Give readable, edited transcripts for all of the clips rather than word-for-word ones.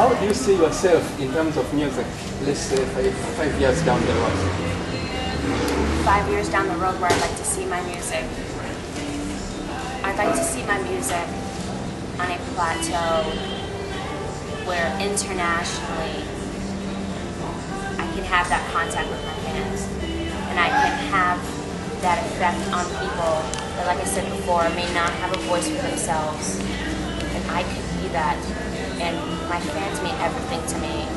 how do you see yourself in terms of music, let's say 5 years down the road? 5 years down the road, where I'd like to see my music. I'd like to see my music on a plateau where internationally I can have that contact with my fans, and I can have that effect on people that, like I said before, may not have a voice for themselves, and I could be that. And my fans mean everything to me,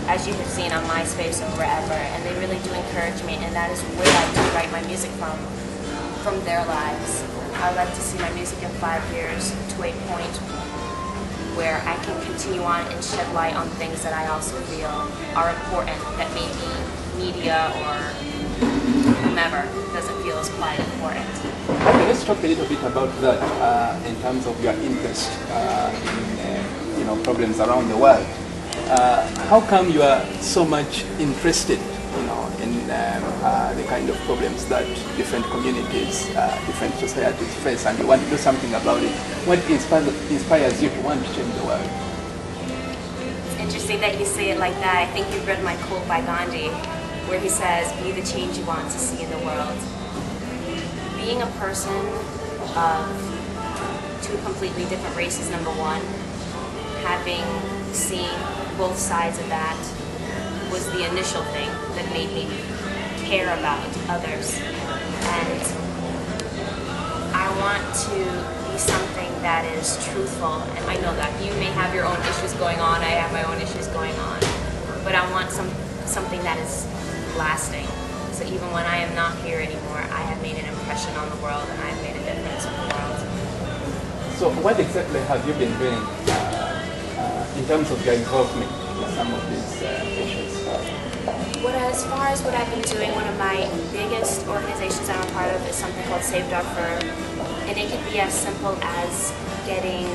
as you have seen on MySpace and wherever, and they really do encourage me, and that is where I do write my music from their lives. I would like to see my music in 5 years to a point where I can continue on and shed light on things that I also feel are important, that maybe media or whomever doesn't feel is quite important. Okay, let's talk a little bit about that in terms of your interest in problems around the world. How come you are so much interested in the kind of problems that different communities, different societies face, and you want to do something about it? What inspires you to want to change the world? It's interesting that you say it like that. I think you've read my quote by Gandhi, where he says, "Be the change you want to see in the world." Being a person of two completely different races, number one, having seen both sides of that was the initial thing that made me care about others. And I want to be something that is truthful, and I know that you may have your own issues going on, I have my own issues going on, but I want something that is lasting. So even when I am not here anymore, I have made an impression on the world, and I have made a difference in the world. So what exactly have you been doing in terms of your involvement in some of these issues? As far as what I've been doing, one of my biggest organizations I'm a part of is something called Save Darfur, and it could be as simple as getting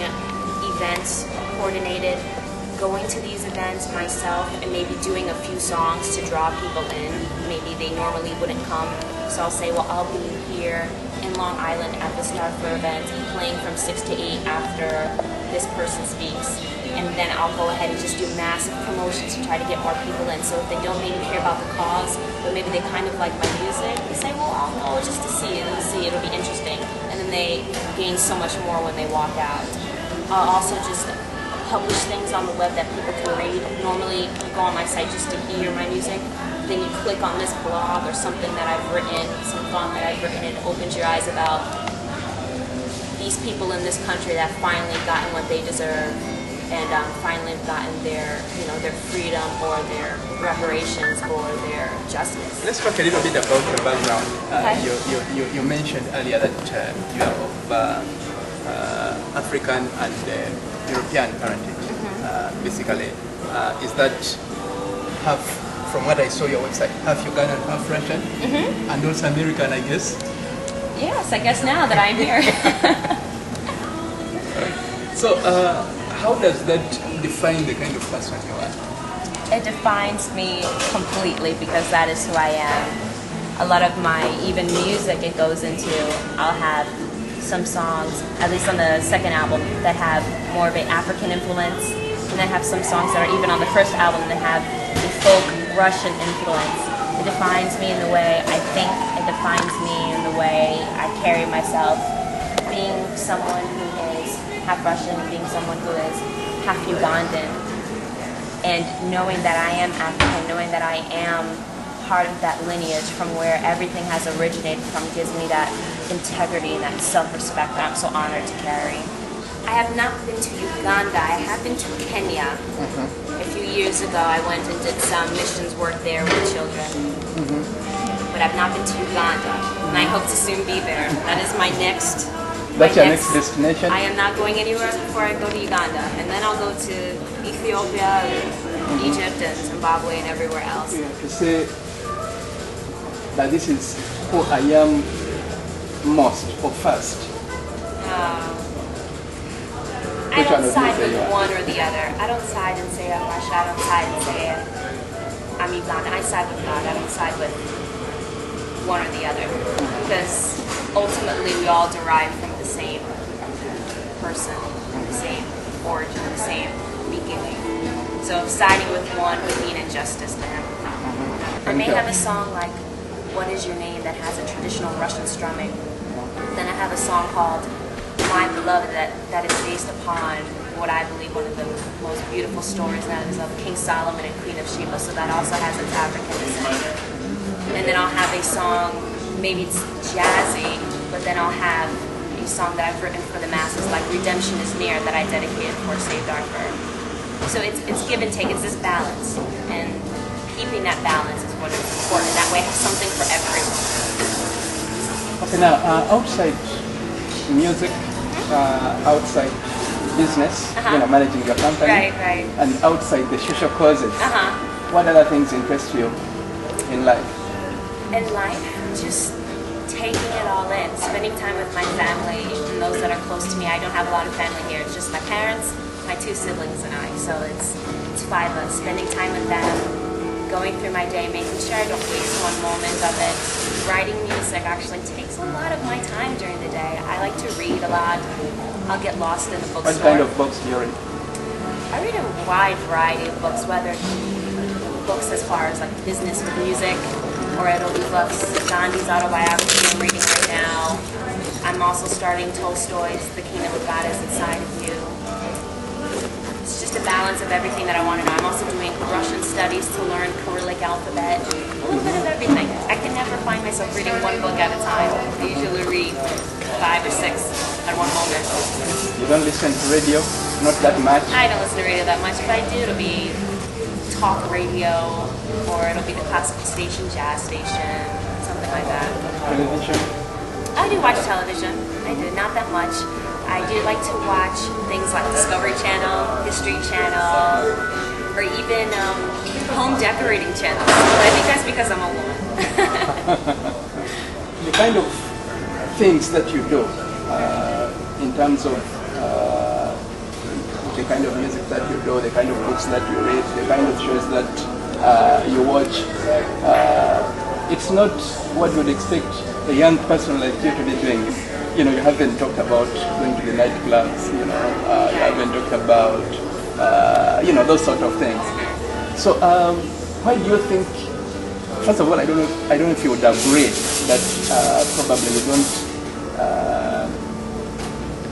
events coordinated, going to these events myself, and maybe doing a few songs to draw people in. Maybe they normally wouldn't come, so I'll say, well, I'll be here in Long Island at this Darfur event, playing from 6 to 8 after this person speaks. And then I'll go ahead and just do massive promotions to try to get more people in. So if they don't maybe care about the cause, but maybe they kind of like my music, they say, well, I'll go just to see it and see, it'll be interesting. And then they gain so much more when they walk out. I'll also just publish things on the web that people can read. Normally, you go on my site just to hear my music. Then you click on this blog or something that I've written, some thought that I've written, and it opens your eyes about these people in this country that finally gotten what they deserve, and finally have gotten their freedom or their reparations or their justice. Let's talk a little bit about your background. Okay. You mentioned earlier that you are of African and European parentage. Basically, is that half, from what I saw your website, half Ugandan, half Russian, and also American, I guess? Yes, I guess now that I'm here. So, how does that define the kind of person you are? It defines me completely, because that is who I am. A lot of my even music it goes into, I'll have some songs, at least on the second album, that have more of an African influence, and I have some songs that are even on the first album that have a folk Russian influence. It defines me in the way I think, it defines me in the way I carry myself. Being someone who is half Russian, being someone who is half Ugandan, and knowing that I am African, knowing that I am part of that lineage from where everything has originated from, gives me that integrity and that self-respect that I'm so honored to carry. I have not been to Uganda. I have been to Kenya. A few years ago, I went and did some missions work there with children. But I've not been to Uganda, and I hope to soon be there. That is my next. That's your next destination? I am not going anywhere before I go to Uganda, and then I'll go to Ethiopia, and Egypt, and Zimbabwe, and everywhere else. To say that this is who I am most or first. I don't side with one or the other. I don't side and say I'm Russia. I don't side and say I'm Uganda. I side with God. I don't side with one or the other, because ultimately we all derive from the same person, the same origin, the same beginning. So siding with one would be an injustice to him. I may have a song like "What Is Your Name" that has a traditional Russian strumming. Then I have a song called "My Beloved" that is based upon what I believe one of the most beautiful stories, and that is of King Solomon and Queen of Sheba. So that also has its African descent. And then I'll have a song, maybe it's jazzy, but then I'll have a song that I've written for the masses, like "Redemption Is Near," that I dedicated for Save Darfur. So it's give and take. It's this balance, and keeping that balance is what is important. That way, I have something for everyone. Okay, now outside music, outside business, managing your company, Right. and outside the social causes, what other things interest you in life? In life, just taking it all in, spending time with my family and those that are close to me. I don't have a lot of family here. It's just my parents, my 2 siblings, and I. So it's 5 of us. Spending time with them, going through my day, making sure I don't waste one moment of it. Writing music actually takes a lot of my time during the day. I like to read a lot. I'll get lost in the bookstore. What kind of books do you read? I read a wide variety of books, whether it be books as far as like business with music, or it'll be books, Gandhi's autobiography I'm reading right now. I'm also starting Tolstoy's The Kingdom of God is Inside of You. It's just a balance of everything that I want to know. I'm also doing Russian studies to learn Cyrillic alphabet. A little bit of everything. I can never find myself reading one book at a time. I usually read 5 or 6 at one moment. You don't listen to radio? Not that much? I don't listen to radio that much, but I do. It'll be talk radio, or it'll be the classical station, jazz station, something like that. Television? I do watch television. I do, not that much. I do like to watch things like Discovery Channel, History Channel, or even home decorating channels. But I think that's because I'm a woman. The kind of things that you do in terms of the kind of music that you do, the kind of books that you read, the kind of shows that you watch, it's not what you would expect a young person like you to be doing. You know, you haven't talked about going to the nightclubs, you haven't talked about, those sort of things. So why do you think, first of all, I don't know if you would agree that probably you don't,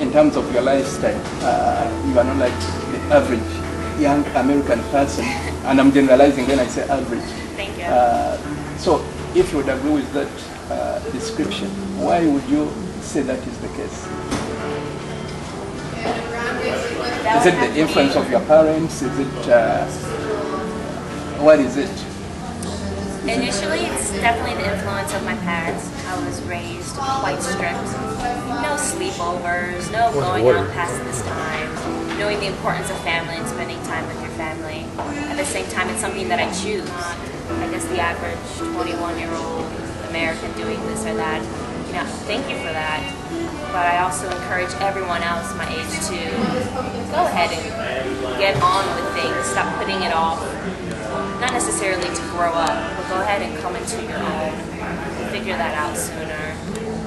in terms of your lifestyle, you are not like the average young American person, and I'm generalizing when I say average. Thank you. So if you would agree with that description, why would you say that is the case? Is it the influence of your parents? Is it, what is it? Initially, it's definitely the influence of my parents. I was raised quite strict. No sleepovers, no going out past this time. Knowing the importance of family and spending time with your family. At the same time, it's something that I choose. I guess the average 21-year-old American doing this or that. Thank you for that. But I also encourage everyone else my age to go ahead and get on with things. Stop putting it off. Not necessarily to grow up, but go ahead and come into your own. Figure that out sooner.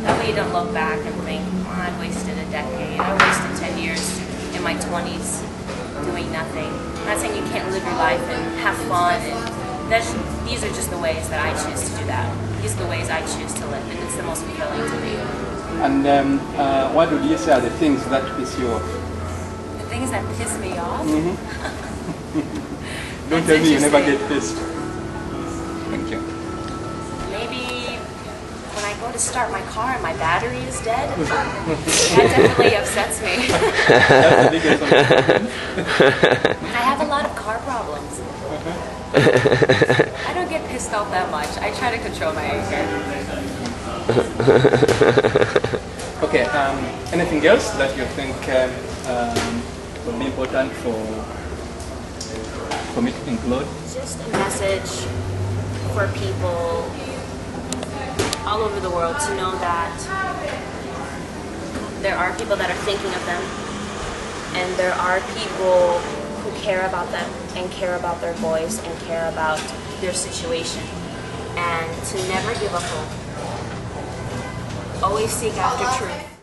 That way you don't look back and think, I wasted a decade. I wasted 10 years in my 20s doing nothing. I'm not saying you can't live your life and have fun. These are just the ways that I choose to do that. These are the ways I choose to live, and it's the most fulfilling to me. And what would you say are the things that piss you off? The things that piss me off? Don't tell me you never get pissed. Thank you. Maybe when I go to start my car and my battery is dead, that definitely upsets me. That's the biggest one. I have a lot of car problems. I don't get pissed off that much. I try to control my anger. Okay, anything else that you think would be important for me to include? Just a message for people all over the world to know that there are people that are thinking of them, and there are people who care about them and care about their voice and care about their situation, and to never give up hope. Always seek after truth.